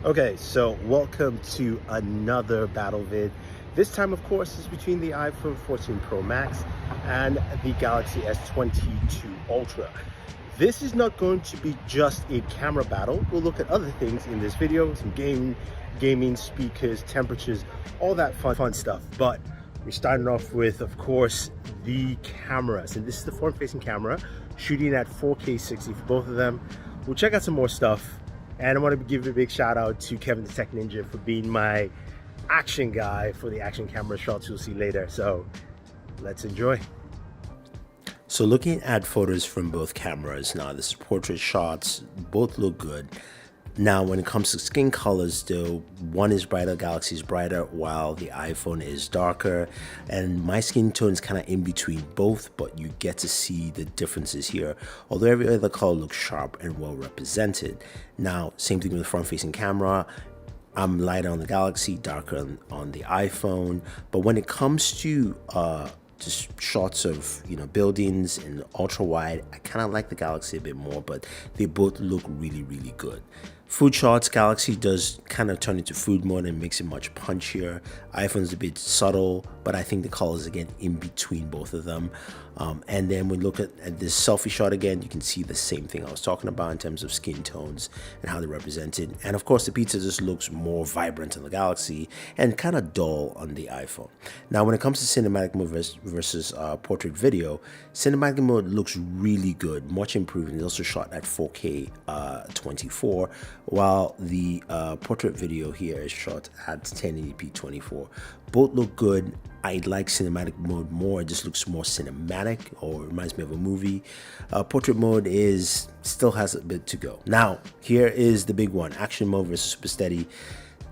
Okay, so welcome to another battle vid. This time, of course, is between the iPhone 14 Pro Max and the Galaxy S22 Ultra. This is not going to be just a camera battle. We'll look at other things in this video, some gaming, speakers, temperatures, all that fun stuff. But we're starting off with, of course, the cameras. And this is the front-facing camera, shooting at 4K 60 for both of them. We'll check out some more stuff. And I want to give a big shout out to Kevin the Tech Ninja for being my action guy for the action camera shots you'll see later. So let's enjoy. So looking at photos from both cameras, now this is portrait shots, both look good. Now when it comes to skin colors though, one is brighter, Galaxy is brighter, while the iPhone is darker, and my skin tone is kind of in between both, but you get to see the differences here, although every other color looks sharp and well represented. Now same thing with the front facing camera, I'm lighter on the Galaxy, darker on the iPhone, but when it comes to just shots of buildings in ultra wide, I kind of like the Galaxy a bit more, but they both look really good. Food shots, Galaxy does kind of turn into food mode and makes it much punchier. iPhone's a bit subtle, but I think the colors again in between both of them. And then when we look at this selfie shot again, you can see the same thing I was talking about in terms of skin tones and how they're represented. And of course the pizza just looks more vibrant on the Galaxy and kind of dull on the iPhone. Now when it comes to cinematic mode versus portrait video, cinematic mode looks really good, much improved, and it's also shot at 4K 24, while the portrait video here is shot at 1080p 24. Both look good. I like cinematic mode more. It just looks more cinematic, or reminds me of a movie. Portrait mode still has a bit to go. Now here is the big one: action mode versus super steady.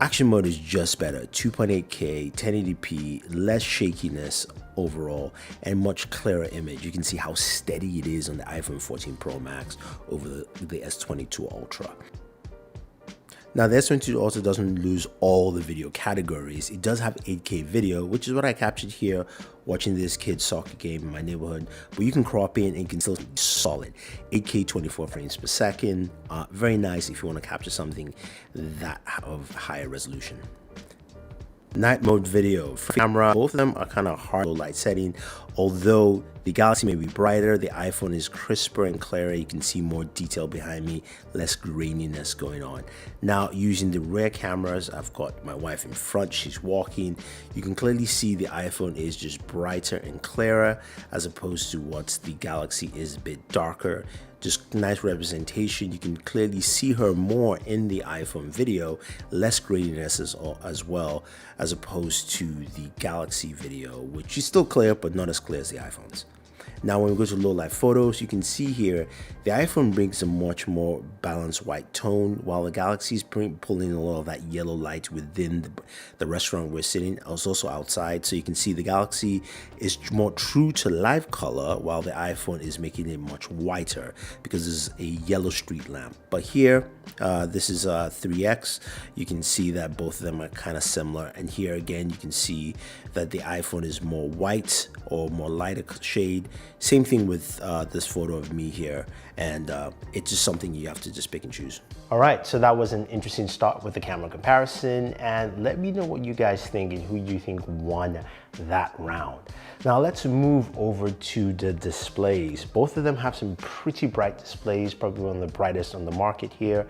Action mode is just better, 2.8K, 1080p, less shakiness overall, and much clearer image. You can see how steady it is on the iPhone 14 Pro Max over the S22 Ultra. Now the S22 also doesn't lose all the video categories. It does have 8K video, which is what I captured here watching this kid's soccer game in my neighborhood, but you can crop in and it can still be solid. 8K 24 frames per second, very nice if you want to capture something that of higher resolution. Night mode video for camera, both of them are kind of hard low light setting. Although the Galaxy may be brighter, the iPhone is crisper and clearer. You can see more detail behind me, less graininess going on. Now using the rear cameras, I've got my wife in front, she's walking. You can clearly see the iPhone is just brighter and clearer as opposed to what the Galaxy is a bit darker. Just nice representation. You can clearly see her more in the iPhone video, less graininess as well, as opposed to the Galaxy video, which is still clear but not as clear as the iPhone's. Now when we go to low light photos, you can see here the iPhone brings a much more balanced white tone, while the Galaxy is pulling a lot of that yellow light within the restaurant we're sitting. I was also outside, so you can see the Galaxy is more true to live color, while the iPhone is making it much whiter because there's a yellow street lamp. But here, this is 3x. You can see that both of them are kind of similar, and here again you can see that the iPhone is more white or more lighter shade. Same thing with this photo of me here, and it's just something you have to just pick and choose. All right, so that was an interesting start with the camera comparison, and let me know what you guys think and who you think won that round. Now let's move over to the displays. Both of them have some pretty bright displays, probably one of the brightest on the market here,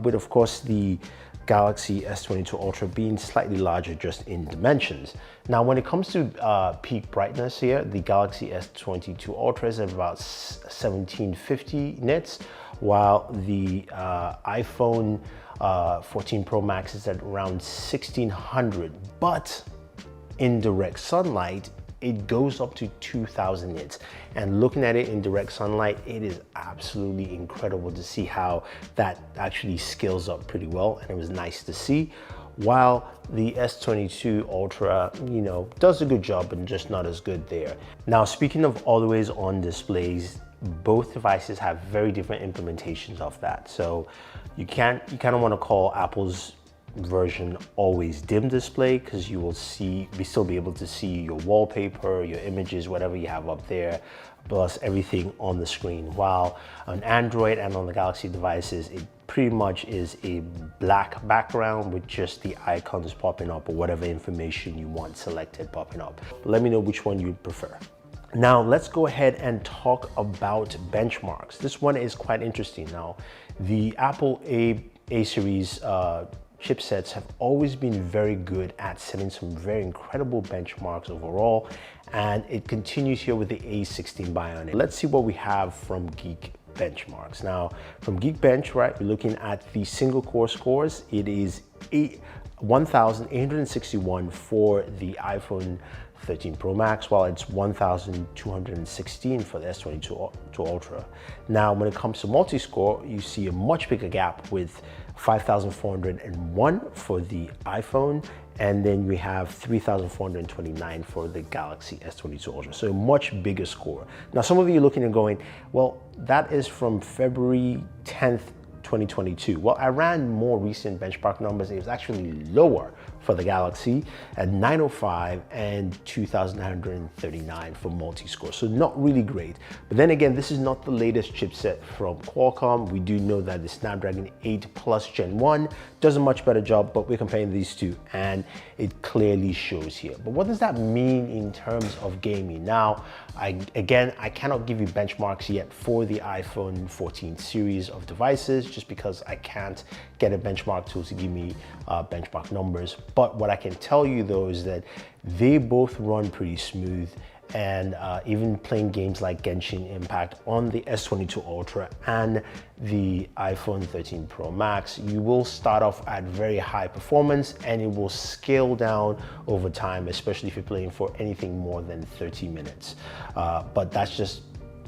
with of course the Galaxy S22 Ultra being slightly larger just in dimensions. Now when it comes to peak brightness here, the Galaxy S22 Ultra is at about 1750 nits, while the iPhone 14 Pro Max is at around 1600, but in direct sunlight it goes up to 2000 nits, and looking at it in direct sunlight, it is absolutely incredible to see how that actually scales up pretty well, and it was nice to see. While the S22 Ultra, does a good job, but just not as good there. Now, speaking of always on displays, both devices have very different implementations of that. So you kind of want to call Apple's version always dim display, because you will still be able to see your wallpaper, your images, whatever you have up there, plus everything on the screen. While on Android and on the Galaxy devices, it pretty much is a black background with just the icons popping up or whatever information you want selected popping up. Let me know which one you prefer. Now let's go ahead and talk about benchmarks. This one is quite interesting. Now, the Apple A series chipsets have always been very good at setting some very incredible benchmarks overall, and it continues here with the A16 Bionic. Let's see what we have from Geek Benchmarks. Now, from Geekbench, right, we're looking at the single core scores. It is 1,861 for the iPhone 13 Pro Max, while it's 1,216 for the S22 Ultra. Now, when it comes to multi-score, you see a much bigger gap with 5,401 for the iPhone, and then we have 3,429 for the Galaxy S22 Ultra. So a much bigger score. Now, some of you are looking and going, well, that is from February 10th, 2022. Well, I ran more recent benchmark numbers. It was actually lower for the Galaxy at 905 and 2,939 for multi-score. So not really great. But then again, this is not the latest chipset from Qualcomm. We do know that the Snapdragon 8 Plus Gen 1 does a much better job, but we're comparing these two and it clearly shows here. But what does that mean in terms of gaming? Now, I cannot give you benchmarks yet for the iPhone 14 series of devices, just because I can't get a benchmark tool to give me benchmark numbers. But what I can tell you though is that they both run pretty smooth, and even playing games like Genshin Impact on the S22 Ultra and the iPhone 13 Pro Max, you will start off at very high performance and it will scale down over time, especially if you're playing for anything more than 30 minutes. But that's just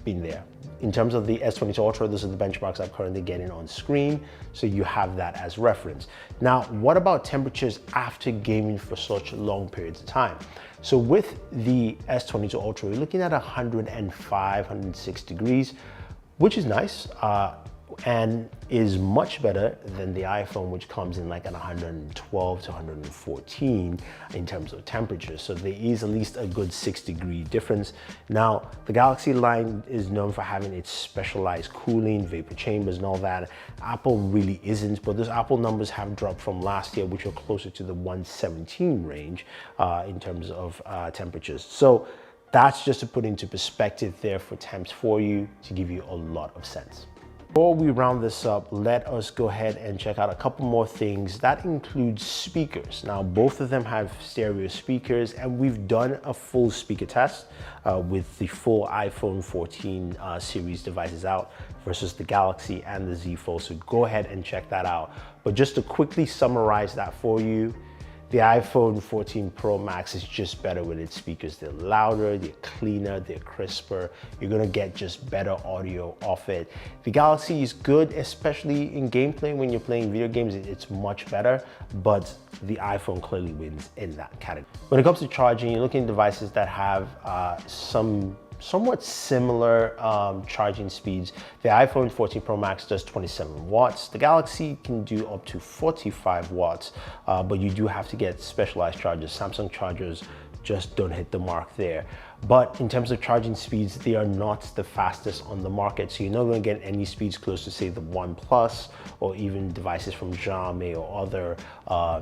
been there. In terms of the S22 Ultra, those are the benchmarks I'm currently getting on screen, so you have that as reference. Now, what about temperatures after gaming for such long periods of time? So with the S22 Ultra, we're looking at 105, 106 degrees, which is nice, and is much better than the iPhone, which comes in like at 112 to 114 in terms of temperature. So there is at least a good 6-degree difference. Now, the Galaxy line is known for having its specialized cooling, vapor chambers and all that. Apple really isn't, but those Apple numbers have dropped from last year, which are closer to the 117 range in terms of temperatures. So that's just to put into perspective there for temps for you, to give you a lot of sense. Before we round this up, let us go ahead and check out a couple more things. That includes speakers. Now, both of them have stereo speakers, and we've done a full speaker test with the full iPhone 14 series devices out versus the Galaxy and the Z Fold. So go ahead and check that out. But just to quickly summarize that for you, the iPhone 14 Pro Max is just better with its speakers. They're louder, they're cleaner, they're crisper. You're gonna get just better audio off it. The Galaxy is good, especially in gameplay. When you're playing video games, it's much better, but the iPhone clearly wins in that category. When it comes to charging, you're looking at devices that have somewhat similar charging speeds. The iPhone 14 Pro Max does 27 watts. The Galaxy can do up to 45 watts, but you do have to get specialized chargers. Samsung chargers just don't hit the mark there. But in terms of charging speeds, they are not the fastest on the market. So you're not going to get any speeds close to, say, the OnePlus or even devices from Xiaomi or other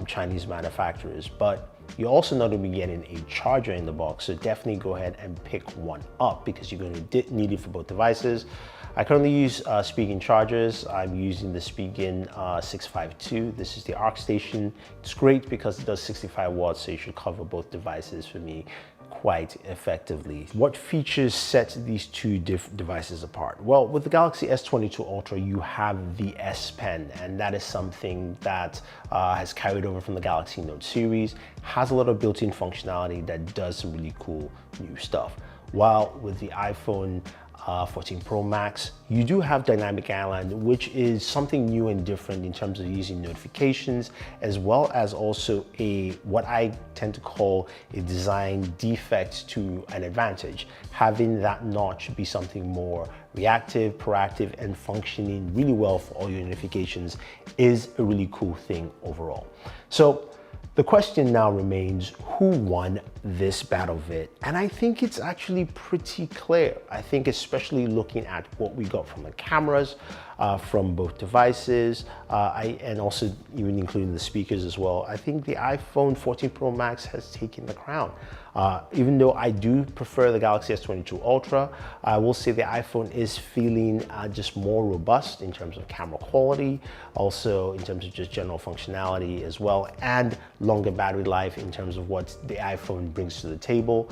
Chinese manufacturers. But you're also not going to be getting a charger in the box, so definitely go ahead and pick one up because you're going to need it for both devices. I currently use Spigen chargers. I'm using the Spigen 652. This is the ArcStation. It's great because it does 65 watts, so you should cover both devices for me quite effectively. What features set these two devices apart? Well, with the Galaxy S22 Ultra, you have the S Pen, and that is something that has carried over from the Galaxy Note series, has a lot of built-in functionality that does some really cool new stuff. While with the iPhone 14 Pro Max, you do have dynamic island, which is something new and different in terms of using notifications, as well as also what I tend to call a design defect to an advantage. Having that notch be something more reactive, proactive, and functioning really well for all your notifications is a really cool thing overall. So the question now remains, who won this battle vid? And I think it's actually pretty clear. I think especially looking at what we got from the cameras, from both devices, and also even including the speakers as well, I think the iPhone 14 Pro Max has taken the crown. Even though I do prefer the Galaxy S22 Ultra, I will say the iPhone is feeling just more robust in terms of camera quality, also in terms of just general functionality as well, and longer battery life in terms of what the iPhone brings to the table.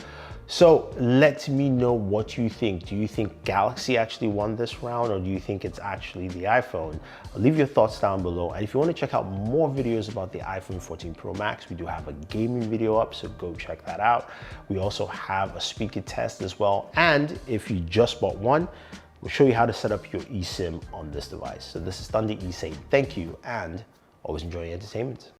So let me know what you think. Do you think Galaxy actually won this round, or do you think it's actually the iPhone? Leave your thoughts down below. And if you want to check out more videos about the iPhone 14 Pro Max, we do have a gaming video up, so go check that out. We also have a speaker test as well. And if you just bought one, we'll show you how to set up your eSIM on this device. So this is Thunder E saying thank you, and always enjoy your entertainment.